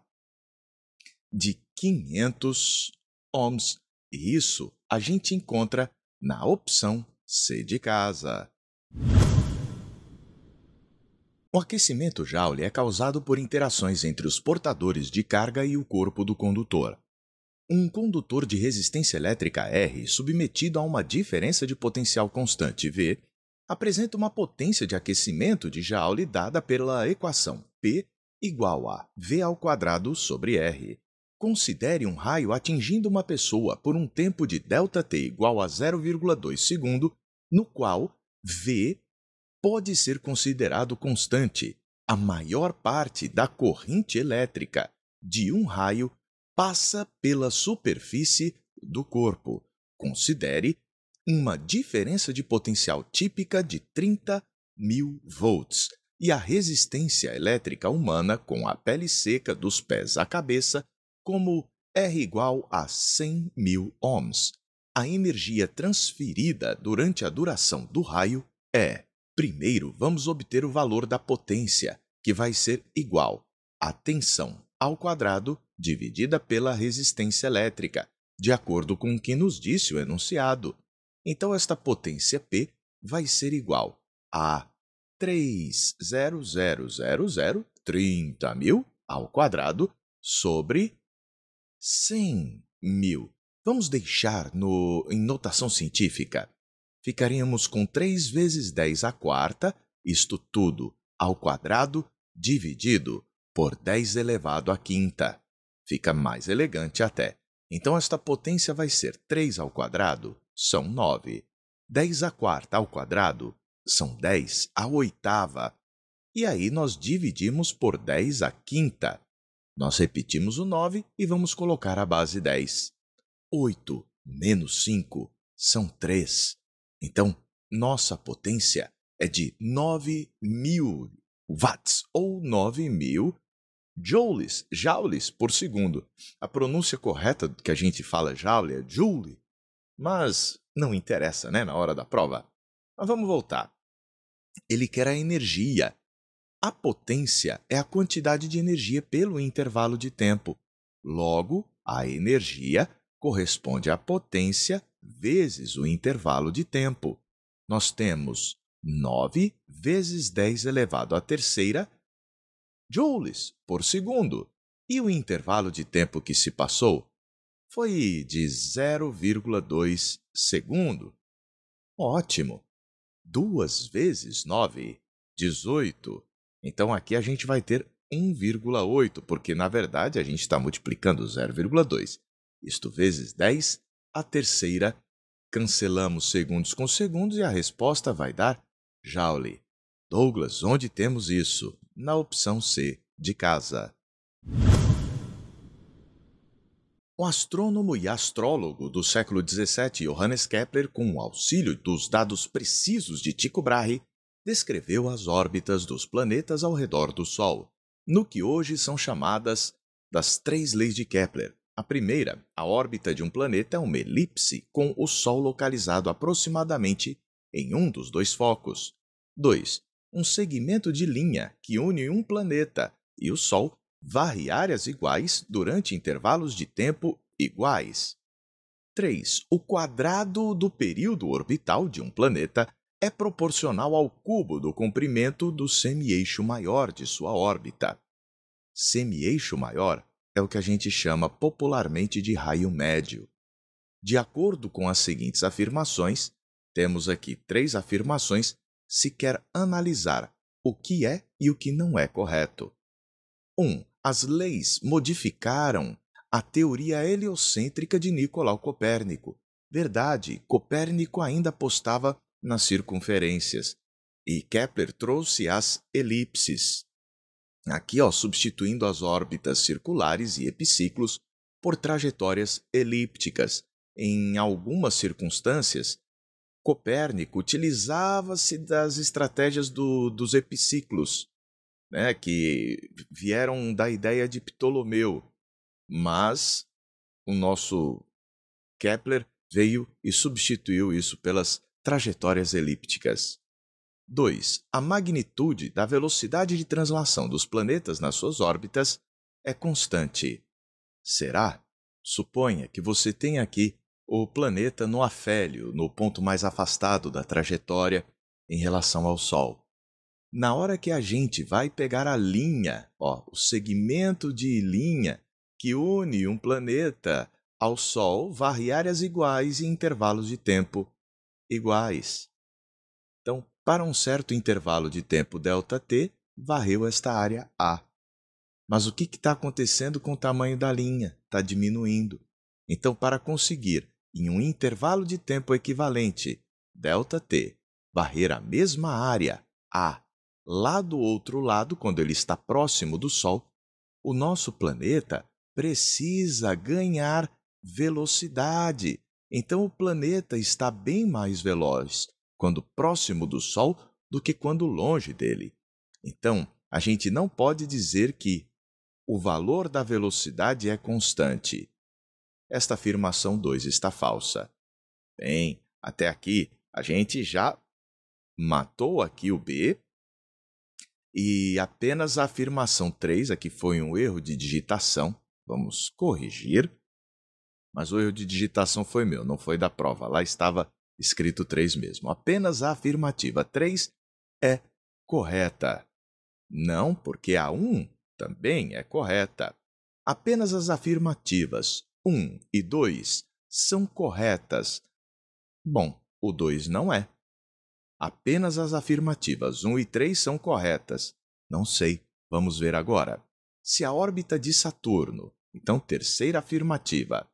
de 500 ohms. E isso a gente encontra na opção C de casa. O aquecimento Joule é causado por interações entre os portadores de carga e o corpo do condutor. Um condutor de resistência elétrica R submetido a uma diferença de potencial constante V apresenta uma potência de aquecimento de Joule dada pela equação P igual a V² sobre R. Considere um raio atingindo uma pessoa por um tempo de ΔT igual a 0,2 segundo, no qual V pode ser considerado constante. A maior parte da corrente elétrica de um raio passa pela superfície do corpo. Considere uma diferença de potencial típica de 30.000 volts e a resistência elétrica humana com a pele seca dos pés à cabeça como R igual a 100.000 ohms. A energia transferida durante a duração do raio é: primeiro, vamos obter o valor da potência, que vai ser igual a tensão ao quadrado dividida pela resistência elétrica, de acordo com o que nos disse o enunciado. Então, esta potência P vai ser igual a 30030.000 ao quadrado sobre 100.000. Vamos deixar em notação científica. Ficaríamos com 3 vezes 10 à quarta, isto tudo, ao quadrado, dividido por 10 elevado à quinta. Fica mais elegante até. Então, esta potência vai ser 3 ao quadrado, são 9. 10 à quarta ao quadrado, são 10 à oitava. E aí, nós dividimos por 10 à quinta. Nós repetimos o 9 e vamos colocar a base 10. 8 menos 5 são 3. Então, nossa potência é de 9.000 watts, ou 9.000 joules por segundo. A pronúncia correta que a gente fala joule é joule, mas não interessa, né, na hora da prova. Mas vamos voltar. Ele quer a energia. A potência é a quantidade de energia pelo intervalo de tempo. Logo, a energia corresponde à potência vezes o intervalo de tempo. Nós temos 9 vezes 10 elevado à terceira joules por segundo. E o intervalo de tempo que se passou foi de 0,2 segundo. Ótimo! 2 vezes 9, 18. Então, aqui a gente vai ter 1,8, porque, na verdade, a gente está multiplicando 0,2. Isto vezes 10, a terceira, cancelamos segundos com segundos e a resposta vai dar joule. Douglas, onde temos isso? Na opção C, de casa. O astrônomo e astrólogo do século XVII, Johannes Kepler, com o auxílio dos dados precisos de Tycho Brahe, descreveu as órbitas dos planetas ao redor do Sol, no que hoje são chamadas das 3 leis de Kepler. A primeira, a órbita de um planeta é uma elipse com o Sol localizado aproximadamente em um dos 2 focos. 2. Um segmento de linha que une um planeta e o Sol varre áreas iguais durante intervalos de tempo iguais. 3. O quadrado do período orbital de um planeta é proporcional ao cubo do comprimento do semi-eixo maior de sua órbita. Semi-eixo maior é o que a gente chama popularmente de raio médio. De acordo com as seguintes afirmações, temos aqui 3 afirmações se quer analisar o que é e o que não é correto. 1. As leis modificaram a teoria heliocêntrica de Nicolau Copérnico. Verdade, Copérnico ainda apostava nas circunferências e Kepler trouxe as elipses. Aqui, substituindo as órbitas circulares e epiciclos por trajetórias elípticas. Em algumas circunstâncias, Copérnico utilizava-se das estratégias dos epiciclos, né, que vieram da ideia de Ptolomeu, mas o nosso Kepler veio e substituiu isso pelas trajetórias elípticas. 2. A magnitude da velocidade de translação dos planetas nas suas órbitas é constante. Será? Suponha que você tenha aqui o planeta no afélio, no ponto mais afastado da trajetória em relação ao Sol. Na hora que a gente vai pegar a linha, o segmento de linha que une um planeta ao Sol, varre áreas iguais e intervalos de tempo iguais. Então, para um certo intervalo de tempo ΔT, varreu esta área A. Mas o que está acontecendo com o tamanho da linha? Está diminuindo. Então, para conseguir, em um intervalo de tempo equivalente, ΔT, varrer a mesma área A, lá do outro lado, quando ele está próximo do Sol, o nosso planeta precisa ganhar velocidade. Então, o planeta está bem mais veloz quando próximo do Sol do que quando longe dele. Então, a gente não pode dizer que o valor da velocidade é constante. Esta afirmação 2 está falsa. Bem, até aqui a gente já matou aqui o B e apenas a afirmação 3, aqui foi um erro de digitação. Vamos corrigir. Mas o erro de digitação foi meu, não foi da prova. Lá estava escrito 3 mesmo. Apenas a afirmativa 3 é correta. Não, porque a 1 também é correta. Apenas as afirmativas 1 e 2 são corretas. Bom, o 2 não é. Apenas as afirmativas 1 e 3 são corretas. Não sei, vamos ver agora. Se a órbita de Saturno, então terceira afirmativa,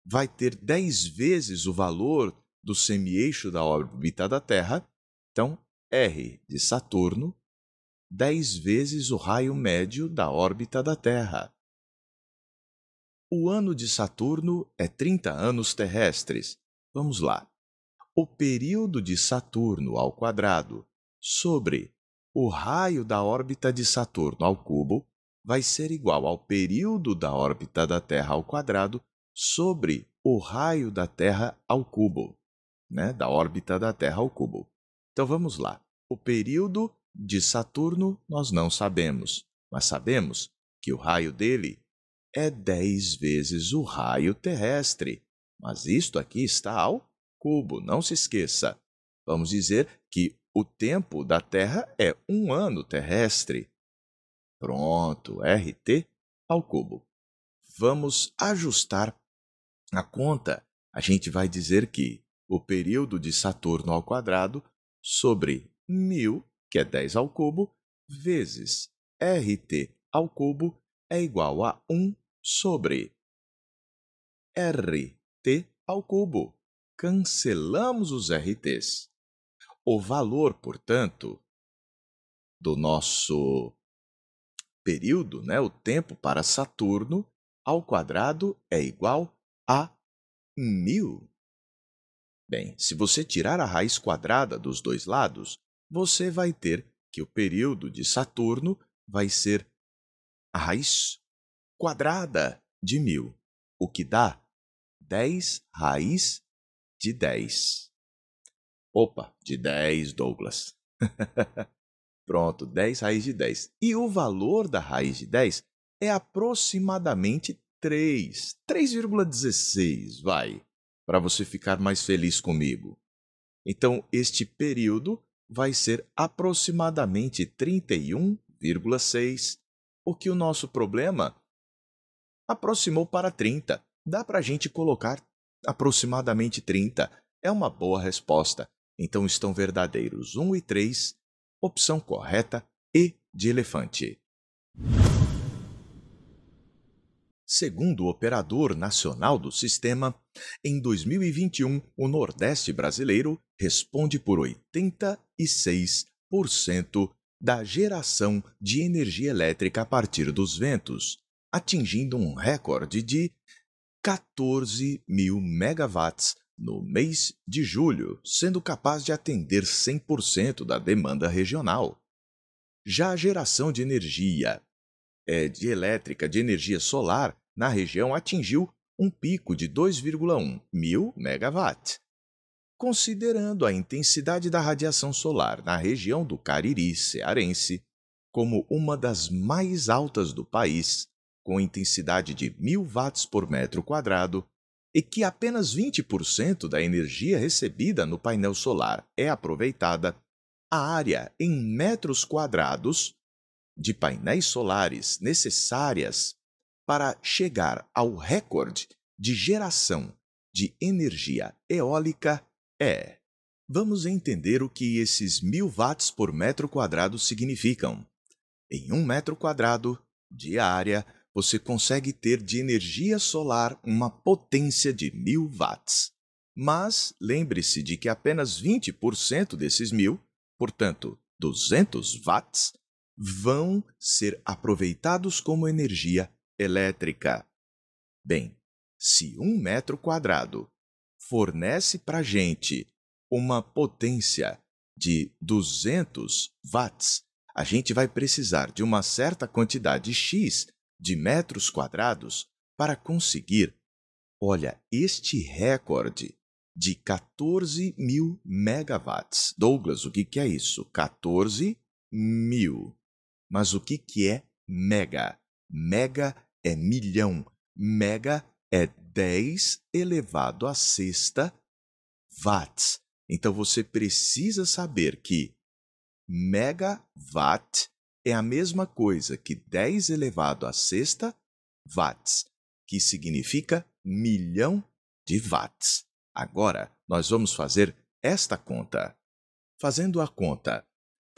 vai ter 10 vezes o valor do semi-eixo da órbita da Terra, então R de Saturno 10 vezes o raio médio da órbita da Terra. O ano de Saturno é 30 anos terrestres. Vamos lá. O período de Saturno ao quadrado sobre o raio da órbita de Saturno ao cubo vai ser igual ao período da órbita da Terra ao quadrado sobre o raio da Terra ao cubo, da órbita da Terra ao cubo. Então vamos lá. O período de Saturno nós não sabemos, mas sabemos que o raio dele é 10 vezes o raio terrestre. Mas isto aqui está ao cubo, não se esqueça. Vamos dizer que o tempo da Terra é 1 ano terrestre. Pronto, RT ao cubo. Vamos ajustar a conta. A gente vai dizer que o período de Saturno ao quadrado sobre 1000, que é 10 ao cubo, vezes RT ao cubo é igual a 1 sobre RT ao cubo. Cancelamos os RTs. O valor, portanto, do nosso período, o tempo para Saturno ao quadrado é igual a 1000. Bem, se você tirar a raiz quadrada dos dois lados, você vai ter que o período de Saturno vai ser a raiz quadrada de 1000, o que dá 10 raiz de 10. Opa, de 10, Douglas. Pronto, 10 raiz de 10. E o valor da raiz de 10 é aproximadamente 3, 3,16, vai, para você ficar mais feliz comigo. Então, este período vai ser aproximadamente 31,6, o que o nosso problema aproximou para 30. Dá para a gente colocar aproximadamente 30. É uma boa resposta. Então, estão verdadeiros 1 e 3, opção correta, E de elefante. Segundo o Operador Nacional do Sistema, em 2021, o Nordeste brasileiro responde por 86% da geração de energia elétrica a partir dos ventos, atingindo um recorde de 14.000 megawatts no mês de julho, sendo capaz de atender 100% da demanda regional. Já a geração de energia elétrica de energia solar na região atingiu um pico de 2,1 mil megawatts. Considerando a intensidade da radiação solar na região do Cariri cearense como uma das mais altas do país, com intensidade de 1.000 watts por metro quadrado, e que apenas 20% da energia recebida no painel solar é aproveitada, a área em metros quadrados de painéis solares necessárias para chegar ao recorde de geração de energia eólica é... Vamos entender o que esses 1000 watts por metro quadrado significam. Em 1 metro quadrado de área, você consegue ter de energia solar uma potência de 1000 watts. Mas lembre-se de que apenas 20% desses 1000, portanto 200 watts, vão ser aproveitados como energia elétrica. Bem, se 1 metro quadrado fornece para a gente uma potência de 200 watts, a gente vai precisar de uma certa quantidade X de metros quadrados para conseguir, olha, este recorde de 14.000 megawatts. Douglas, o que é isso? 14.000. Mas o que é mega? Mega é milhão. Mega é 10 elevado à sexta watts. Então, você precisa saber que megawatt é a mesma coisa que 10 elevado à sexta watts, que significa milhão de watts. Agora, nós vamos fazer esta conta. Fazendo a conta,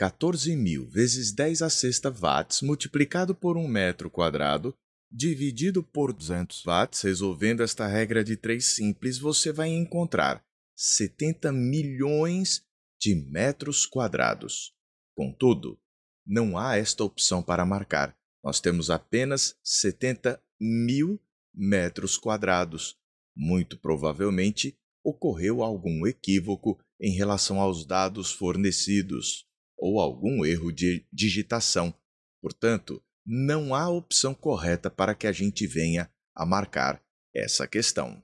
14.000 vezes 10 à sexta watts multiplicado por 1 metro quadrado dividido por 200 watts, resolvendo esta regra de 3 simples, você vai encontrar 70 milhões de metros quadrados. Contudo, não há esta opção para marcar. Nós temos apenas 70.000 metros quadrados. Muito provavelmente, ocorreu algum equívoco em relação aos dados fornecidos ou algum erro de digitação. Portanto, não há opção correta para que a gente venha a marcar essa questão.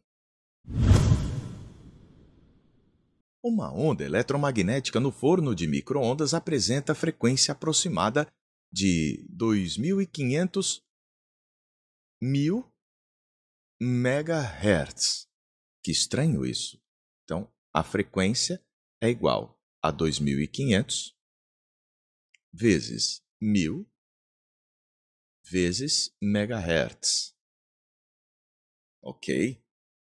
Uma onda eletromagnética no forno de micro-ondas apresenta frequência aproximada de 2.500 mil MHz. Que estranho isso. Então, a frequência é igual a 2.500 vezes 1.000 vezes megahertz. Ok?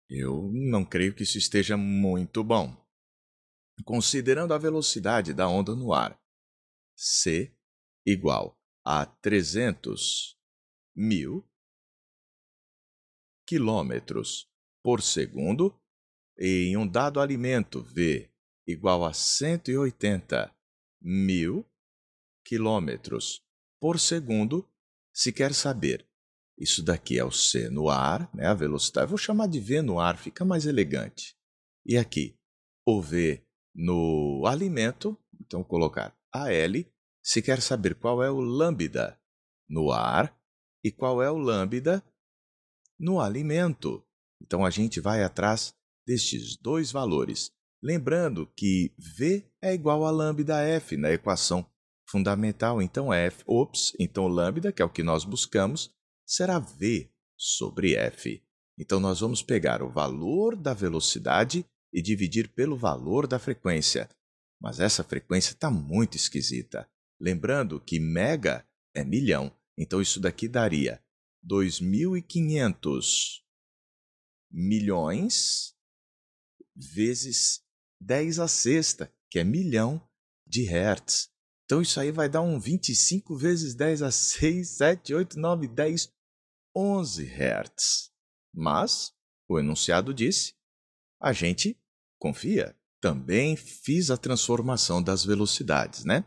Eu não creio que isso esteja muito bom. Considerando a velocidade da onda no ar, C igual a 300.000 quilômetros por segundo, e em um dado alimento, V igual a 180.000 quilômetros por segundo, se quer saber, isso daqui é o C no ar, né, a velocidade, eu vou chamar de V no ar, fica mais elegante. E aqui, o V no alimento, então vou colocar AL, se quer saber qual é o lambda no ar e qual é o lambda no alimento. Então, a gente vai atrás destes dois valores. Lembrando que V é igual a lambda F na equação fundamental. Então, então lambda, que é o que nós buscamos, será V sobre F. Então, nós vamos pegar o valor da velocidade e dividir pelo valor da frequência. Mas essa frequência está muito esquisita. Lembrando que mega é milhão. Então, isso daqui daria 2.500 milhões vezes 10 à sexta, que é milhão de hertz. Então, isso aí vai dar um 25 vezes 10 a 6, 7, 8, 9, 10, 11 hertz. Mas, o enunciado disse, a gente confia. Também fiz a transformação das velocidades, né?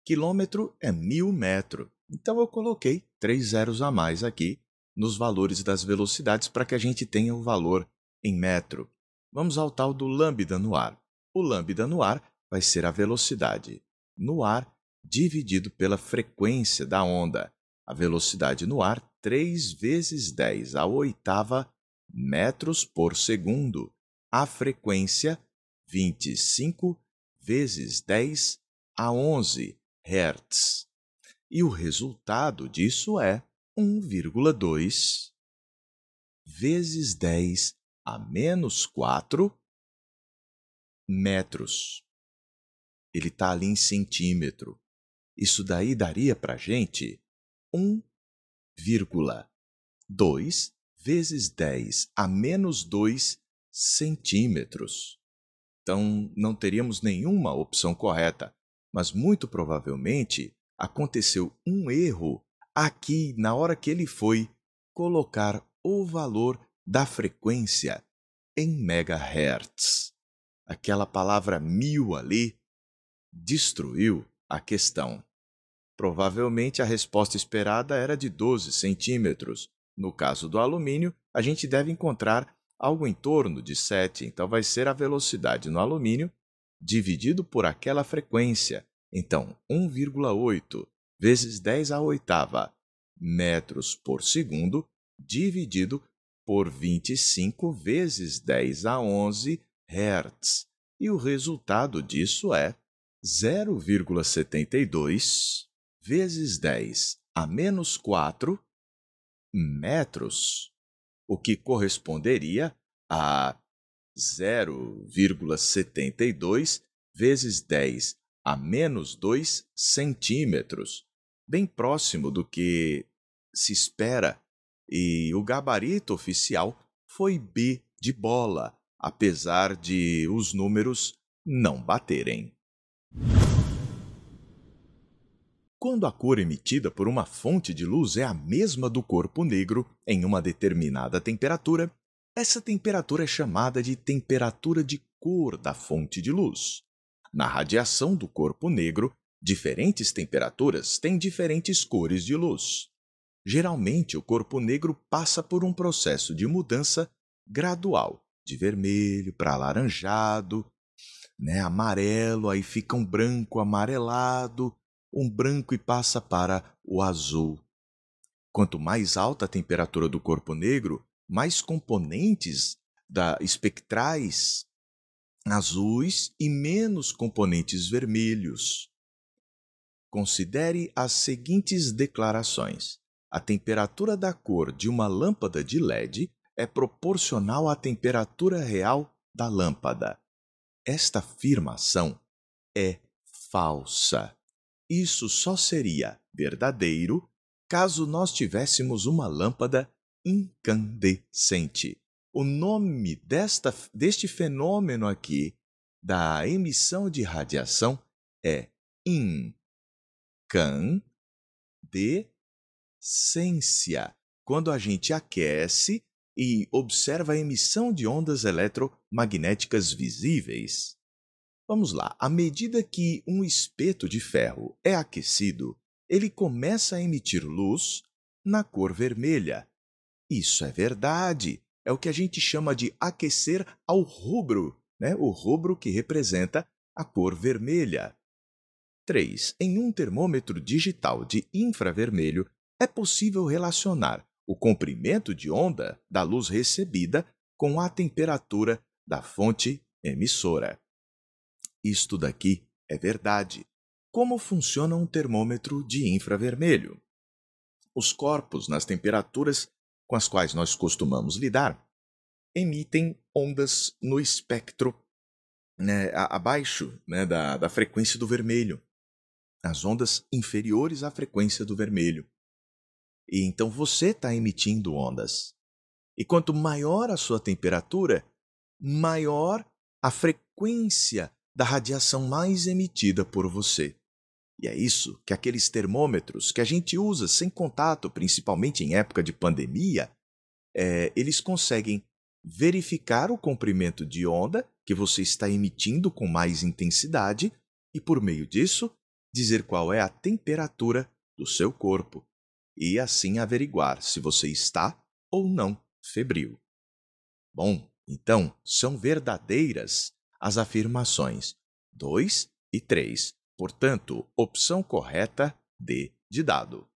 Quilômetro é 1000 metros. Então, eu coloquei 3 zeros a mais aqui nos valores das velocidades para que a gente tenha o valor em metro. Vamos ao tal do lambda no ar. O lambda no ar vai ser a velocidade no ar dividido pela frequência da onda. A velocidade no ar, 3 vezes 10 à oitava metros por segundo. A frequência, 25 vezes 10 a 11 hertz. E o resultado disso é 1,2 vezes 10 a menos 4 metros. Ele está ali em centímetro. Isso daí daria para a gente 1,2 vezes 10 a menos 2 centímetros. Então, não teríamos nenhuma opção correta, mas muito provavelmente aconteceu um erro aqui na hora que ele foi colocar o valor da frequência em megahertz. Aquela palavra 1000 ali destruiu a questão. Provavelmente a resposta esperada era de 12 centímetros. No caso do alumínio, a gente deve encontrar algo em torno de 7, então vai ser a velocidade no alumínio dividido por aquela frequência. Então, 1,8 vezes 10 à oitava metros por segundo dividido por 25 vezes 10 a 11 hertz. E o resultado disso é 0,72 vezes 10 a menos 4 metros, o que corresponderia a 0,72 vezes 10 a menos 2 centímetros, bem próximo do que se espera, e o gabarito oficial foi B de bola, apesar de os números não baterem. Quando a cor emitida por uma fonte de luz é a mesma do corpo negro em uma determinada temperatura, essa temperatura é chamada de temperatura de cor da fonte de luz. Na radiação do corpo negro, diferentes temperaturas têm diferentes cores de luz. Geralmente, o corpo negro passa por um processo de mudança gradual, de vermelho para alaranjado, amarelo, aí fica um branco amarelado, um branco e passa para o azul. Quanto mais alta a temperatura do corpo negro, mais componentes espectrais azuis e menos componentes vermelhos. Considere as seguintes declarações. A temperatura da cor de uma lâmpada de LED é proporcional à temperatura real da lâmpada. Esta afirmação é falsa. Isso só seria verdadeiro caso nós tivéssemos uma lâmpada incandescente. O nome deste fenômeno aqui, da emissão de radiação, é incandescência. Quando a gente aquece e observa a emissão de ondas eletromagnéticas visíveis. Vamos lá, à medida que um espeto de ferro é aquecido, ele começa a emitir luz na cor vermelha. Isso é verdade, é o que a gente chama de aquecer ao rubro, o rubro que representa a cor vermelha. 3. Em um termômetro digital de infravermelho, é possível relacionar o comprimento de onda da luz recebida com a temperatura da fonte emissora. Isto daqui é verdade. Como funciona um termômetro de infravermelho? Os corpos nas temperaturas com as quais nós costumamos lidar emitem ondas no espectro abaixo da frequência do vermelho. As ondas inferiores à frequência do vermelho. E então você está emitindo ondas. E quanto maior a sua temperatura, maior a frequência da radiação mais emitida por você. E é isso que aqueles termômetros que a gente usa sem contato, principalmente em época de pandemia, eles conseguem verificar o comprimento de onda que você está emitindo com mais intensidade e, por meio disso, dizer qual é a temperatura do seu corpo e assim averiguar se você está ou não febril. Bom, então são verdadeiras as afirmações 2 e 3. Portanto, opção correta D de dado.